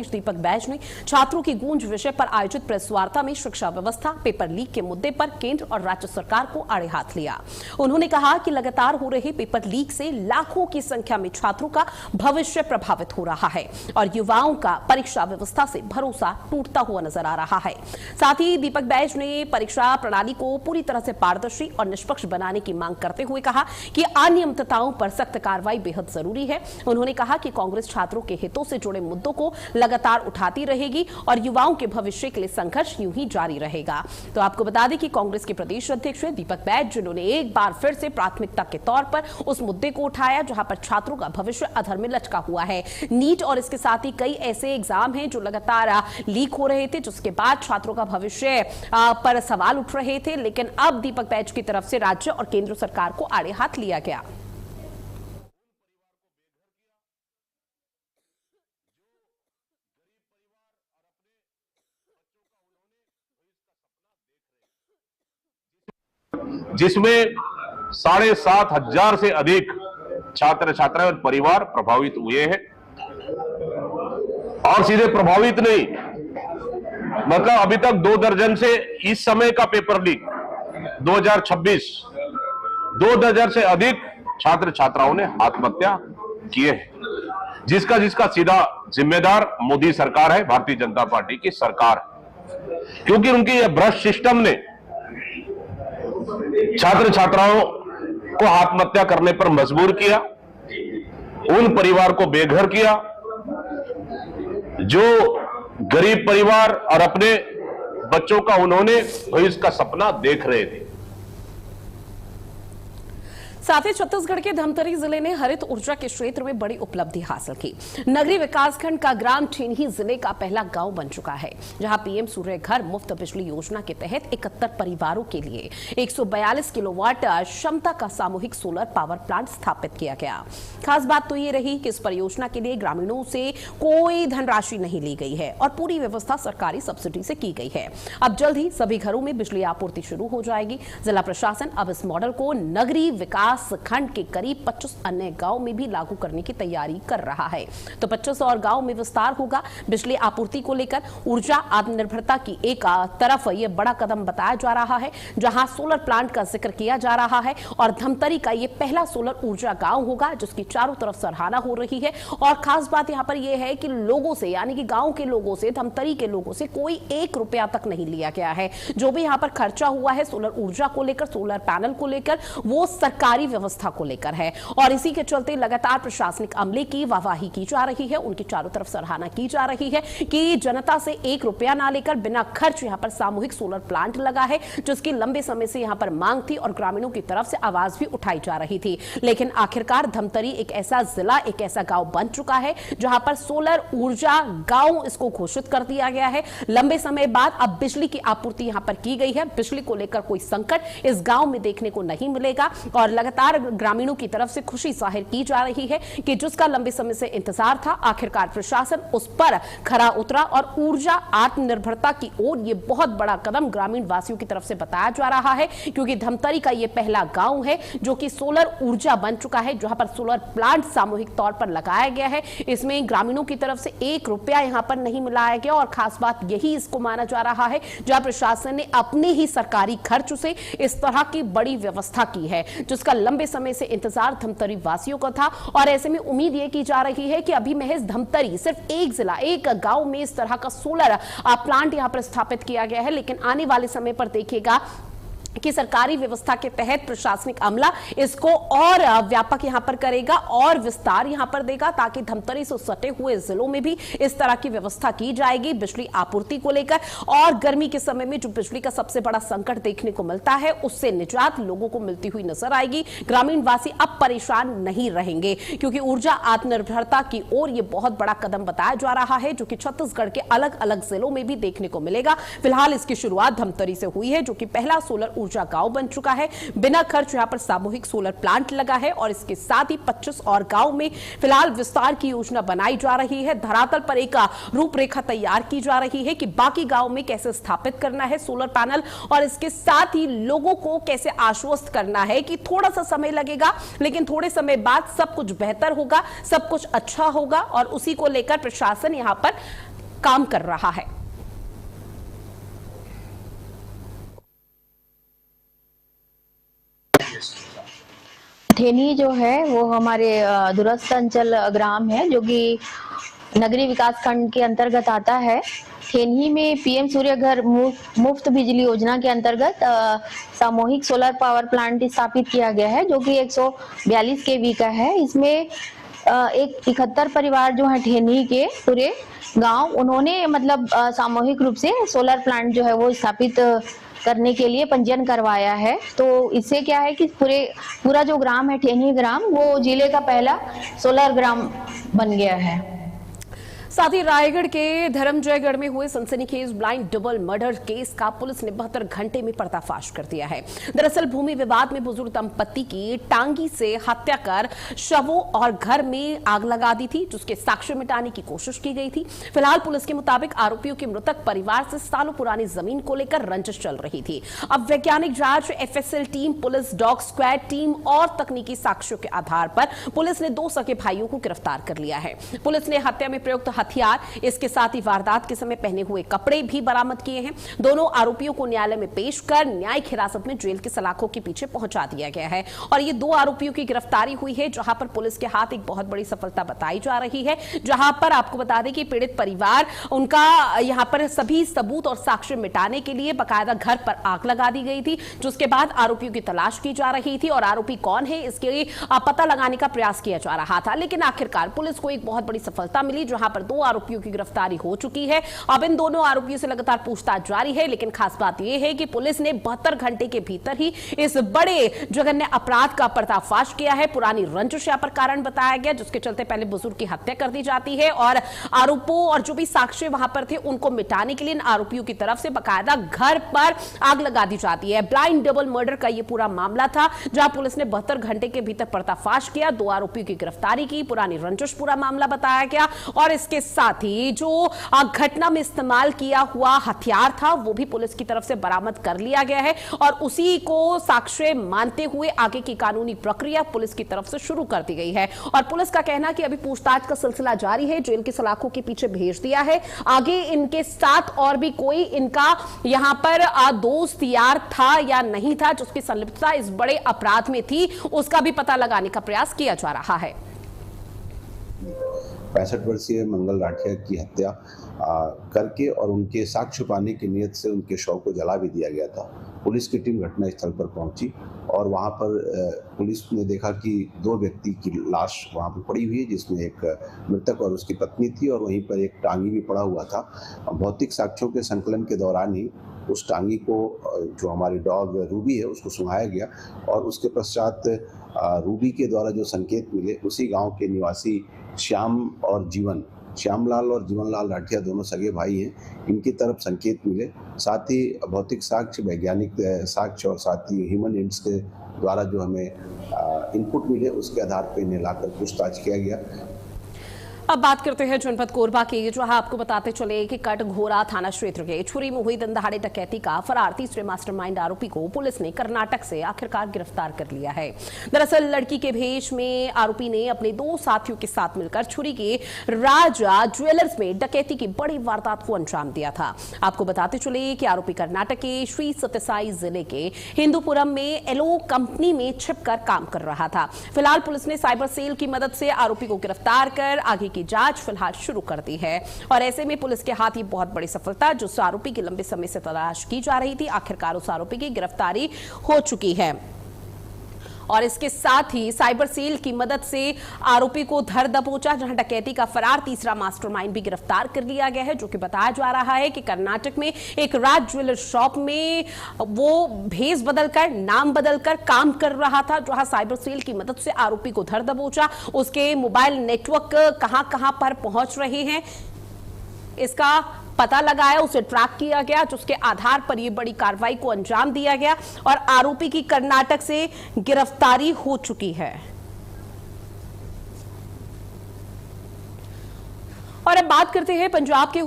दीपक बैज ने छात्रों की गूंज विषय पर आयोजित प्रेस वार्ता में शिक्षा व्यवस्था पेपर लीक के मुद्दे पर केंद्र और राज्य सरकार को आड़े हाथ लिया। उन्होंने कहा कि लगातार हो रहे पेपर लीक से लाखों की संख्या में छात्रों का भविष्य प्रभावित हो रहा है और युवाओं का परीक्षा व्यवस्था से भरोसा टूटता हुआ नजर आ रहा है। साथ ही दीपक बैज ने परीक्षा प्रणाली को पूरी तरह से पारदर्शी और निष्पक्ष बनाने की मांग करते हुए कहा कि अनियमितताओं पर सख्त कार्रवाई बेहद जरूरी है। उन्होंने कहा कि कांग्रेस छात्रों के हितों से जुड़े मुद्दों को लगातार उठाती रहेगी और युवाओं के भविष्य के लिए संघर्ष यूं ही जारी रहेगा। तो आपको बता दें कि कांग्रेस के प्रदेश अध्यक्ष दीपक बैज जिन्होंने एक बार फिर से प्राथमिकता के तौर पर उस मुद्दे को उठाया जहां पर छात्रों का भविष्य अधर में लटका हुआ है। नीट और इसके साथ ही कई ऐसे एग्जाम हैं जो लगातार लीक हो रहे थे, जिसके बाद छात्रों का भविष्य पर सवाल उठ रहे थे, लेकिन अब दीपक बैज की तरफ से राज्य और केंद्र सरकार को आड़े हाथ लिया गया। जिसमें 7,500 से अधिक छात्र छात्राएं और परिवार प्रभावित हुए हैं। और सीधे प्रभावित नहीं, मतलब अभी तक 2 दर्जन से इस समय का पेपर लीक 2026 2 दर्जन से अधिक छात्र छात्राओं ने आत्महत्या किए हैं, जिसका सीधा जिम्मेदार मोदी सरकार है, भारतीय जनता पार्टी की सरकार, क्योंकि उनकी यह भ्रष्ट सिस्टम ने छात्र छात्राओं को आत्महत्या करने पर मजबूर किया, उन परिवार को बेघर किया जो गरीब परिवार और अपने बच्चों का उन्होंने भविष्य का सपना देख रहे थे। साथ ही छत्तीसगढ़ के धमतरी जिले ने हरित ऊर्जा के क्षेत्र में बड़ी उपलब्धि हासिल की। नगरी विकासखंड का ग्राम ठेनही जिले का पहला गांव बन चुका है, जहां पीएम सूर्य घर मुफ्त बिजली योजना के तहत 71 परिवारों के लिए 142 किलोवाट क्षमता का सामूहिक सोलर पावर प्लांट स्थापित किया गया। खास बात तो ये रही कि इस परियोजना के लिए ग्रामीणों से कोई धनराशि नहीं ली गई है और पूरी व्यवस्था सरकारी सब्सिडी से की गई है। अब जल्द ही सभी घरों में बिजली आपूर्ति शुरू हो जाएगी। जिला प्रशासन अब इस मॉडल को नगरी विकास खंड के करीब 25 अन्य गांव में भी लागू करने की तैयारी कर रहा है। तो 25 और गांव में विस्तार होगा। बिजली आपूर्ति को लेकर ऊर्जा आत्मनिर्भरता की एक तरफ यह बड़ा कदम बताया जा रहा है, जहां सोलर प्लांट का जिक्र किया जा रहा है और धमतरी का यह पहला सोलर ऊर्जा गांव होगा, जिसकी चारों तरफ सराहना हो रही है। और खास बात यहां पर यह है कि लोगों से, यानी कि गांव के लोगों से, धमतरी के लोगों से कोई 1 रुपया तक नहीं लिया गया है। जो भी यहां पर खर्चा हुआ है सोलर ऊर्जा को लेकर, सोलर पैनल को लेकर, वो सरकारी व्यवस्था को लेकर है और इसी के चलते लगातार प्रशासनिक अमले की वाहवाही की जा रही है, उनकी चारों तरफ सराहना की जा रही है कि जनता से 1 रुपया ना लेकर बिना खर्च यहां पर सामूहिक सोलर प्लांट लगा है, जिसकी लंबे समय से यहां पर मांग थी और ग्रामीणों की तरफ से आवाज भी उठाई जा रही थी। लेकिन आखिरकार धमतरी एक ऐसा जिला, एक ऐसा गांव बन चुका है जहां पर सोलर ऊर्जा गांव इसको घोषित कर दिया गया है। लंबे समय बाद अब बिजली की आपूर्ति यहां पर की गई है। बिजली को लेकर कोई संकट इस गांव में देखने को नहीं मिलेगा और लगातार ग्रामीणों की तरफ से खुशी जाहिर की जा रही है कि जिसका लंबे समय से इंतजार था, आखिरकार प्रशासन उस पर खरा उतरा और ऊर्जा आत्मनिर्भरता की ओर यह बहुत बड़ा कदम ग्रामीण वासियों की तरफ से बताया जा रहा है, क्योंकि धमतरी का यह पहला गांव है जो कि सोलर ऊर्जा बन चुका है, जहां पर सोलर प्लांट सामूहिक तौर पर लगाया गया है। इसमें ग्रामीणों की तरफ से 1 रुपया यहां पर नहीं मिलाया गया और खास बात यही इसको माना जा रहा है, जहां प्रशासन ने अपने ही सरकारी खर्च से इस तरह की बड़ी व्यवस्था की है, जिसका लंबे समय से इंतजार धमतरी वासियों का था। और ऐसे में उम्मीद यह की जा रही है कि अभी महज धमतरी, सिर्फ एक जिला, एक गांव में इस तरह का सोलर प्लांट यहां पर स्थापित किया गया है, लेकिन आने वाले समय पर देखिएगा कि सरकारी व्यवस्था के तहत प्रशासनिक अमला इसको और व्यापक यहां पर करेगा और विस्तार यहां पर देगा, ताकि धमतरी से सटे हुए जिलों में भी इस तरह की व्यवस्था की जाएगी बिजली आपूर्ति को लेकर। और गर्मी के समय में जो बिजली का सबसे बड़ा संकट देखने को मिलता है, उससे निजात लोगों को मिलती हुई नजर आएगी। ग्रामीण वासी अब परेशान नहीं रहेंगे, क्योंकि ऊर्जा आत्मनिर्भरता की ओर यह बहुत बड़ा कदम बताया जा रहा है, जो कि छत्तीसगढ़ के अलग अलग जिलों में भी देखने को मिलेगा। फिलहाल इसकी शुरुआत धमतरी से हुई है, जो कि पहला सोलर ऊर्जा गांव बन चुका है। बिना खर्च यहां पर सामूहिक सोलर प्लांट लगा है और इसके साथ ही 25 और गांव में फिलहाल विस्तार की योजना बनाई जा रही है। धरातल पर एक रूपरेखा तैयार की जा रही है कि बाकी गांव में कैसे स्थापित करना है सोलर पैनल और इसके साथ ही लोगों को कैसे आश्वस्त करना है कि थोड़ा सा समय लगेगा, लेकिन थोड़े समय बाद सब कुछ बेहतर होगा, सब कुछ अच्छा होगा और उसी को लेकर प्रशासन यहां पर काम कर रहा है। थेनी जो है वो हमारे दूरस्थ अंचल ग्राम है जो कि नगरीय विकास खंड के अंतर्गत आता है। थेनी में पीएम सूर्य घर मुफ्त बिजली योजना के अंतर्गत सामूहिक सोलर पावर प्लांट स्थापित किया गया है जो कि 142 केवी का है। इसमें एक 71 परिवार जो है थेनी के पूरे गांव, उन्होंने मतलब सामूहिक रूप से सोलर प्लांट जो है वो स्थापित करने के लिए पंजीयन करवाया है। तो इससे क्या है कि पूरा जो ग्राम है थेनी ग्राम वो जिले का पहला सोलर ग्राम बन गया है। साथ ही रायगढ़ के धर्मजयगढ़ में हुए सनसनीखेज ब्लाइंड डबल मर्डर केस का पुलिस ने 72 घंटे में पर्दाफाश कर दिया है। दरअसल भूमि विवाद में बुजुर्ग दंपत्ति की टांगी से हत्या कर शवों और घर में आग लगा दी थी, जिसके साक्ष्य मिटाने की कोशिश की गई थी। फिलहाल पुलिस के मुताबिक आरोपियों के मृतक परिवार से सालों पुरानी जमीन को लेकर रंजिश चल रही थी। अब वैज्ञानिक जांच, FSL team, police dog squad team और तकनीकी साक्ष्यों के आधार पर पुलिस ने 2 सगे भाइयों को गिरफ्तार कर लिया है। पुलिस ने हत्या में प्रयुक्त हथियार, इसके साथ ही वारदात के समय पहने हुए कपड़े भी बरामद किए हैं। दोनों आरोपियों को न्यायालय में पेश कर न्यायिक हिरासत में जेल की सलाखों के पीछे पहुंचा दिया गया है और ये 2 आरोपियों की गिरफ्तारी हुई है, जहां पर पुलिस के हाथ एक बहुत बड़ी सफलता बताई जा रही है। जहां पर आपको बता दें कि पीड़ित परिवार, उनका यहां पर सभी सबूत और साक्ष्य मिटाने के लिए बकायदा घर पर आग लगा दी गई थी, जिसके बाद आरोपियों की तलाश की जा रही थी और आरोपी कौन है इसके लिए पता लगाने का प्रयास किया जा रहा था। लेकिन आखिरकार पुलिस को एक बहुत बड़ी सफलता मिली, जहां पर 2 आरोपियों की गिरफ्तारी हो चुकी है। अब इन दोनों आरोपियों से लगातार पूछताछ जारी है, लेकिन खास बात यह है कि पुलिस ने 72 घंटे के भीतर ही इस बड़े जघन्य अपराध का पर्दाफाश किया है। पुरानी रंजिश यहां पर कारण बताया गया, जिसके चलते पहले बुजुर्ग की हत्या कर दी जाती है और आरोपों और जो भी साक्ष्य वहां पर थे उनको मिटाने के लिए इन आरोपियों की तरफ से बकायदा घर पर आग लगा दी जाती है। ब्लाइंड डबल मर्डर का यह पूरा मामला था, जहां पुलिस ने 72 घंटे के भीतर पर्दाफाश किया, 2 आरोपियों की गिरफ्तारी की, पुरानी रंजिश पूरा मामला बताया गया और इसके साथ ही जो घटना में इस्तेमाल किया हुआ हथियार था वो भी पुलिस की तरफ से बरामद कर लिया गया है और उसी को साक्ष्य मानते हुए आगे की कानूनी प्रक्रिया पुलिस की तरफ से शुरू कर दी गई है। और पुलिस का कहना कि अभी पूछताछ का सिलसिला जारी है, जेल की सलाखों के पीछे भेज दिया है। आगे इनके साथ और भी कोई इनका यहां पर दोस्त यार था या नहीं था जिसकी संलिप्तता इस बड़े अपराध में थी, उसका भी पता लगाने का प्रयास किया जा रहा है। 65 वर्षीय मंगल राठिया की हत्या करके और उनके साक्ष्य पाने की नीयत से उनके शव को जला भी दिया गया था। पुलिस की टीम घटनास्थल पर पहुंची और वहां पर पुलिस ने देखा कि 2 व्यक्ति की लाश वहां पर पड़ी हुई है, जिसमें एक मृतक और उसकी पत्नी थी और वहीं पर एक टांगी भी पड़ा हुआ था। भौतिक साक्ष्यों के संकलन के दौरान ही उस टांगी को, जो हमारी डॉग रूबी है, उसको सुंघाया गया और उसके पश्चात रूबी के द्वारा जो संकेत मिले, उसी गांव के निवासी श्यामलाल और जीवनलाल राठिया दोनों सगे भाई हैं, इनकी तरफ संकेत मिले। साथ ही भौतिक साक्ष्य, वैज्ञानिक साक्ष्य और साथ ही ह्यूमन एंड्स के द्वारा जो हमें इनपुट मिले, उसके आधार पर इन्हें लाकर पूछताछ किया गया। अब बात करते हैं जनपद कोरबा की, जहां आपको बताते चले कि कटघोरा थाना क्षेत्र के छुरी में हुई दंदहाड़े डकैती का फरार तीसरे मास्टरमाइंड आरोपी को पुलिस ने कर्नाटक से आखिरकार गिरफ्तार कर लिया है। दरअसल लड़की के भेष में आरोपी ने अपने 2 साथियों के साथ मिलकर छुरी के राजा ज्वेलर्स में डकैती की बड़ी वारदात को अंजाम दिया था। आपको बताते चले कि आरोपी कर्नाटक के श्री सत्यसाई जिले के हिंदूपुरम में एलो कंपनी में छिपकर काम कर रहा था। फिलहाल पुलिस ने साइबर सेल की मदद से आरोपी को गिरफ्तार कर आगे की जांच फिलहाल शुरू कर दी है और ऐसे में पुलिस के हाथ ये बहुत बड़ी सफलता, जो आरोपी की लंबे समय से तलाश की जा रही थी, आखिरकार उस आरोपी की गिरफ्तारी हो चुकी है। और इसके साथ ही साइबर सेल की मदद से आरोपी को धर दबोचा, जहां डकैती का फरार तीसरा मास्टरमाइंड भी गिरफ्तार कर लिया गया है, जो कि बताया जा रहा है कि कर्नाटक में एक राज ज्वेलर शॉप में वो भेष बदलकर, नाम बदलकर काम कर रहा था, जहां साइबर सेल की मदद से आरोपी को धर दबोचा। उसके मोबाइल नेटवर्क कहां पर पहुंच रहे हैं इसका पता लगाया, उसे ट्रैक किया गया, जिसके आधार पर यह बड़ी कार्रवाई को अंजाम दिया गया और आरोपी की कर्नाटक से गिरफ्तारी हो चुकी है। और अब बात करते हैं पंजाब के